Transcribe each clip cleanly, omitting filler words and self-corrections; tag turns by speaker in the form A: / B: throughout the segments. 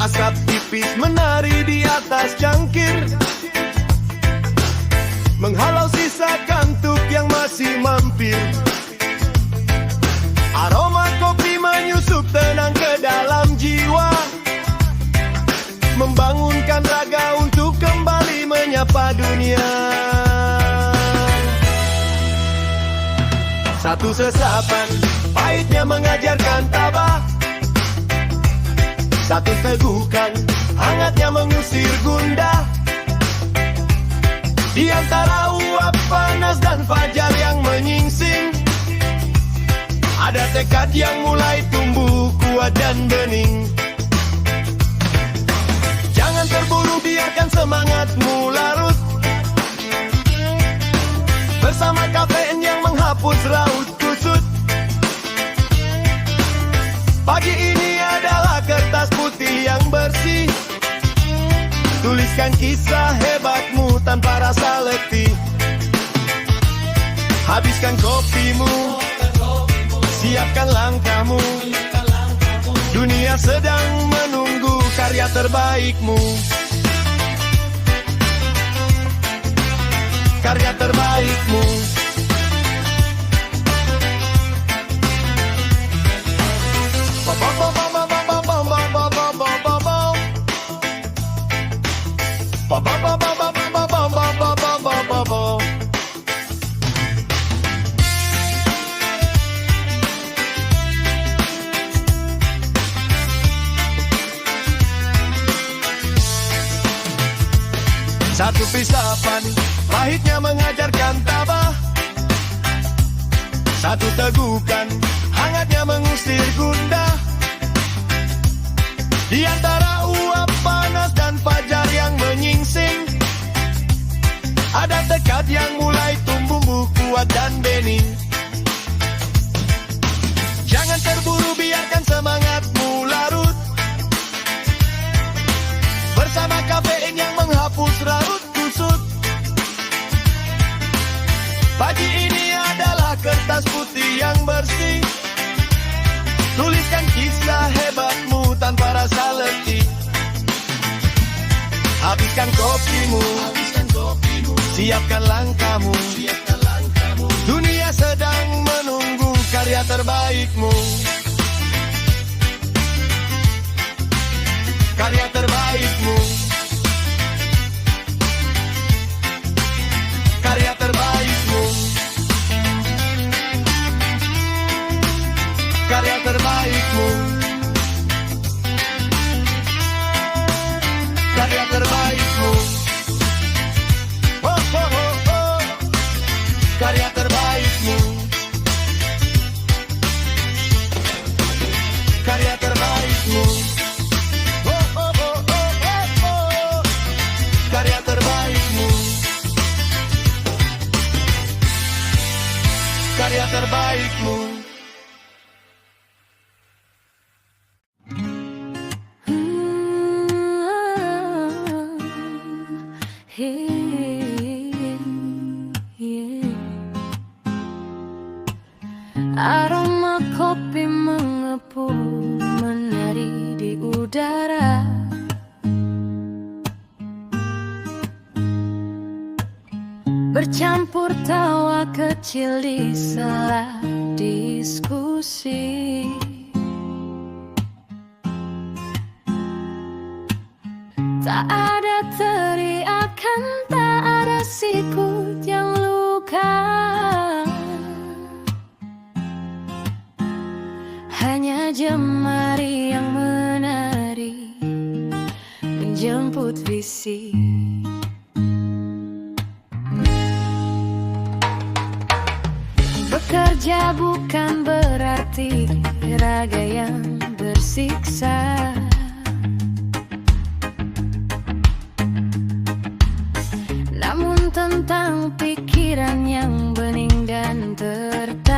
A: Asap tipis menari di atas cangkir, menghalau sisa kantuk yang masih mampir. Aroma kopi menyusup tenang ke dalam jiwa, membangunkan raga untuk kembali menyapa dunia. Satu sesapan, pahitnya mengajarkan tabah. Satu tegukan, hangatnya mengusir gundah. Di antara uap panas dan fajar yang menyingsing, ada tekad yang mulai tumbuh kuat dan bening. Jangan terburu, biarkan semangatmu larut bersama kafein yang menghapus raut kusut. Pagi ini adalah kertas putih yang bersih, tuliskan kisah hebatmu tanpa rasa letih. Habiskan kopimu, siapkan langkahmu. Dunia sedang menunggu karya terbaikmu. Karya terbaikmu. Satu pisapan, pahitnya mengajarkan tabah. Satu tegukan, hangatnya mengusir gundah. Di antara uap panas dan fajar yang menyingsing, ada tekad yang mulai tumbuh kuat dan bening. Jangan terburu, biarkan semangatmu larut bersama kafein yang menghapus raut kusut. Pagi ini adalah kertas putih yang bersih, tuliskan kisah hebatmu tanpa rasa letih. Habiskan kopimu, siapkan langkahmu. Dunia sedang menunggu karya terbaikmu. Karya terbaikmu. Karya terbaikmu. Karya terbaikmu. Karya terbaikmu. Oh, oh, oh, oh. Karya terbaikmu. Karya terbaikmu. Oh, oh, oh, oh, oh, oh. Karya terbaikmu. Karya terbaikmu.
B: Aroma kopi mengepul menari di udara. Bercampur tawa kecil di sela diskusi. Tak ada teriakan, tak ada sikut yang luka. Hanya jemari yang menari menjemput visi. Bekerja bukan berarti raga yang bersiksa. Namun tentang pikiran yang bening dan tertata.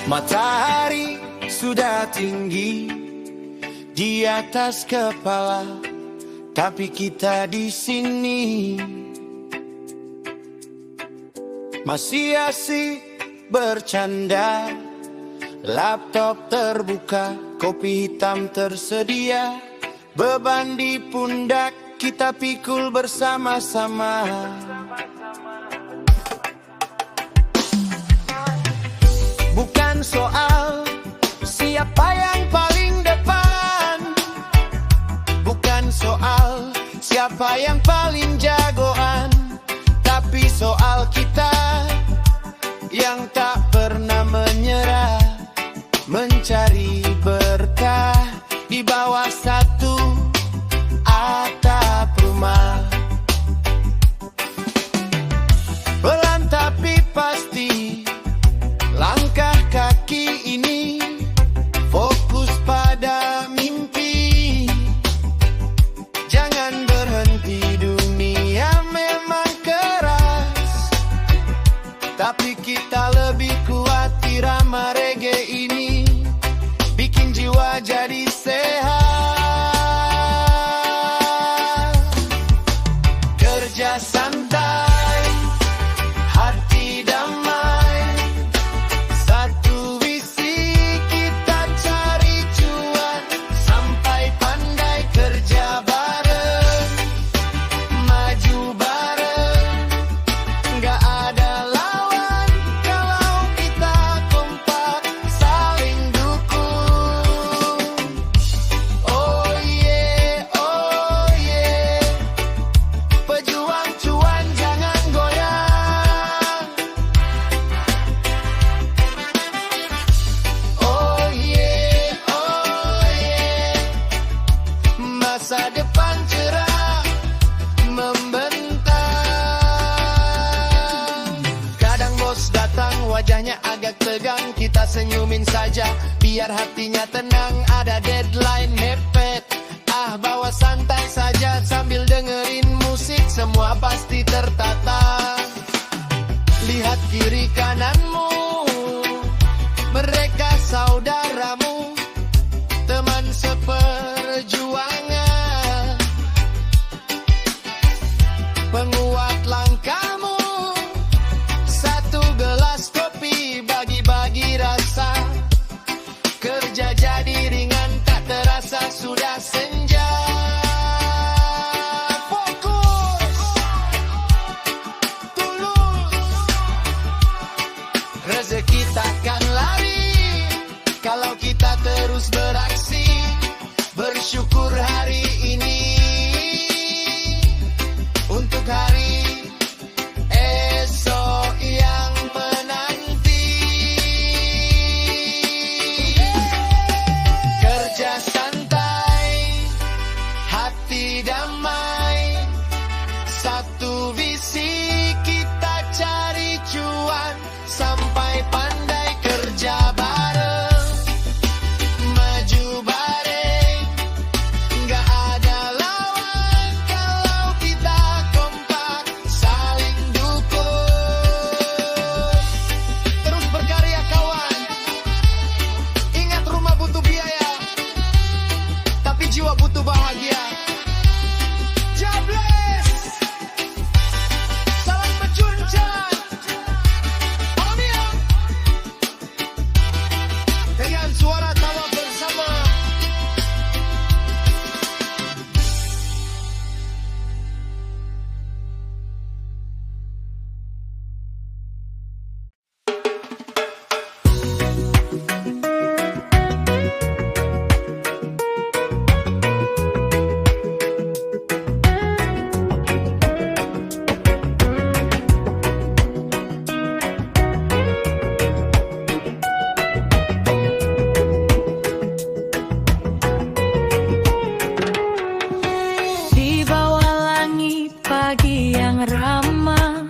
A: Matahari sudah tinggi di atas kepala, tapi kita di sini masih asik bercanda. Laptop terbuka, kopi hitam tersedia, beban di pundak kita pikul bersama-sama. Bukan soal siapa yang paling depan, bukan soal siapa yang paling jagoan, tapi soal kita yang tak pernah menyerah, mencari berkah di bawah satu atap rumah. Pelan tapi pasti langkah kaki ini, fokus pada mimpi. Jangan berhenti, dunia memang keras, tapi kita lebih kuat. Irama reggae ini bikin jiwa jadi sehat. Kerja santai, hati damai, satu visi kita cari cuan, sampai pandai kerja bareng, maju bareng, gak ada lawan kalau kita kompak saling dukung. Oh yeah, pejuang cuan jangan goyang. Oh yeah, masa depan cerah membentang. Kadang bos datang, wajahnya agak tegang, kita senyumin saja biar hatinya tenang. Ada deadline mepet, bawa santai saja sambil dengerin musik, semua pasti tertata. Lihat kiri kananmu, mereka saudaramu, teman seperjuangan, penguat langkahmu. Satu gelas kopi, bagi-bagi rasa, kerja jadi ringan, tak terasa sudah senja. Fokus, tulus, rezeki takkan lari kalau kita terus beraksi. Bersyukur hari ini untuk hari esok yang menanti. Kerja santai, hati damai, satu visi kita cari cuan, sampai pandai kerja bareng, maju bareng, gak ada lawan kalau kita kompak saling dukung. Terus berkarya kawan, ingat rumah butuh biaya, tapi jiwa butuh bahagia. Jobless, salam pecuncan, Omia, dengan suara tawa bersama.
B: Di bawah langit pagi yang ramah,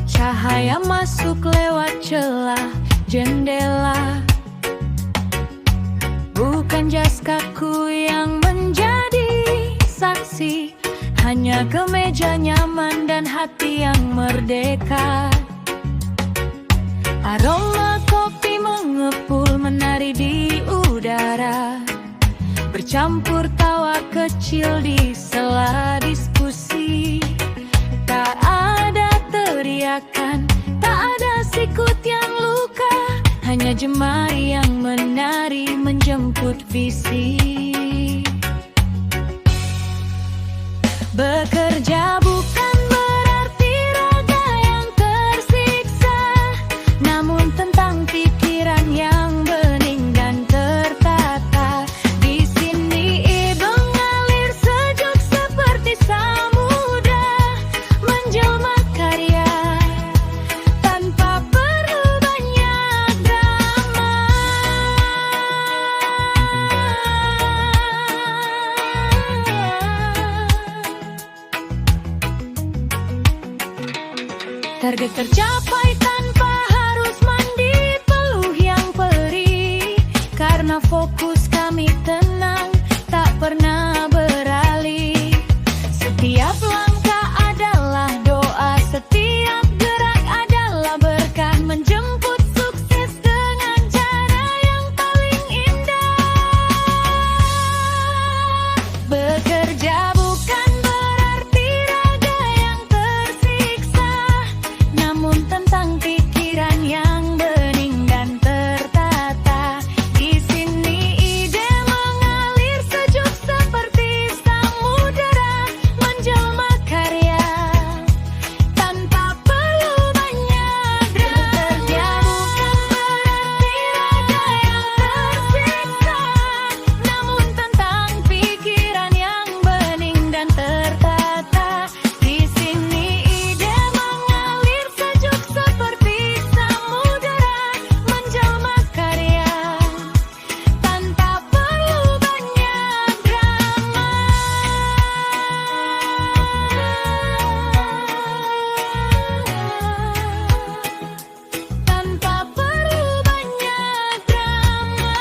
B: cahaya masuk lewat celah jendela. Bukan jas kaku yang menjadi saksi, hanya kemeja nyaman dan hati yang merdeka. Aroma kopi mengepul menari di udara, bercampur tawa kecil di sela diskusi. Tak ada teriakan, tak ada sikut yang luka, hanya jemari yang menari menjemput visi. Bekerja bukan berarti raga yang tersiksa, namun tentang pikiran yang bening dan tertata. Di sini ide mengalir sejuk seperti samudra, menjelma karya tanpa perlu banyak drama. Target tercapai tanpa harus mandi peluh yang perih, karena fokus kami tenang, tak pernah beralih. Setiap langkah adalah doa, setiap gerak adalah berkah, menjemput sukses dengan cara yang paling indah. Bekerja bukan berarti raga yang tersiksa, namun tentang pikiran yang bening dan tertata. Di sini ide mengalir sejuk seperti samudera, menjelma karya tanpa perlu banyak drama. Bekerja bukan berarti raga yang tersiksa, namun tentang pikiran yang bening dan tertata. Di sini ide mengalir sejuk seperti samudera, menjelma karya tanpa perlu banyak drama. Tanpa perlu banyak drama.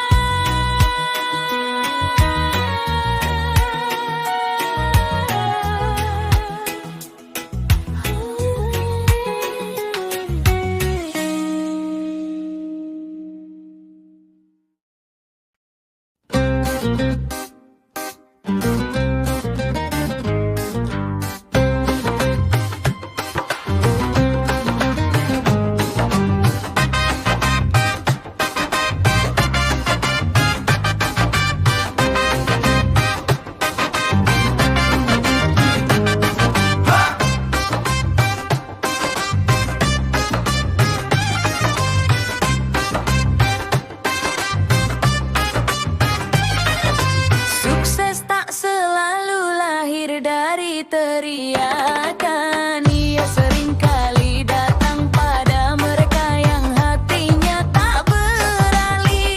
B: Sukses tak selalu lahir dari teriakan, ia seringkali datang pada mereka yang hatinya tak beralih.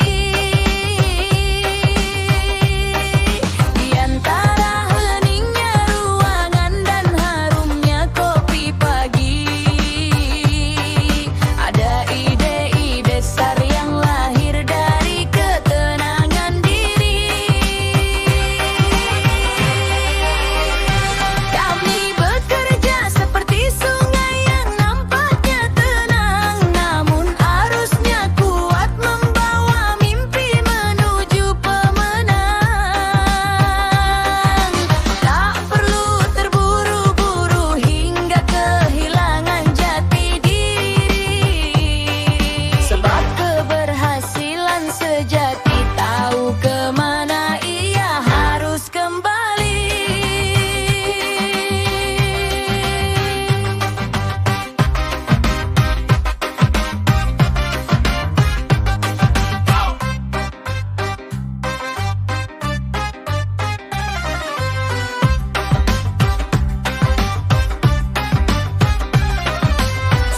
B: Di antara heningnya ruangan dan harumnya kopi pagi, ada ide-ide besar yang lahir dari ketenangan diri. Kami bekerja seperti sungai yang nampaknya tenang, namun arusnya kuat membawa mimpi menuju pemenang. Tak perlu terburu-buru hingga kehilangan jati diri, sebab keberhasilan sejati tahu kemana ia harus kembali.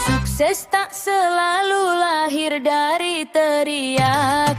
B: Sukses tak selalu lahir dari teriakan.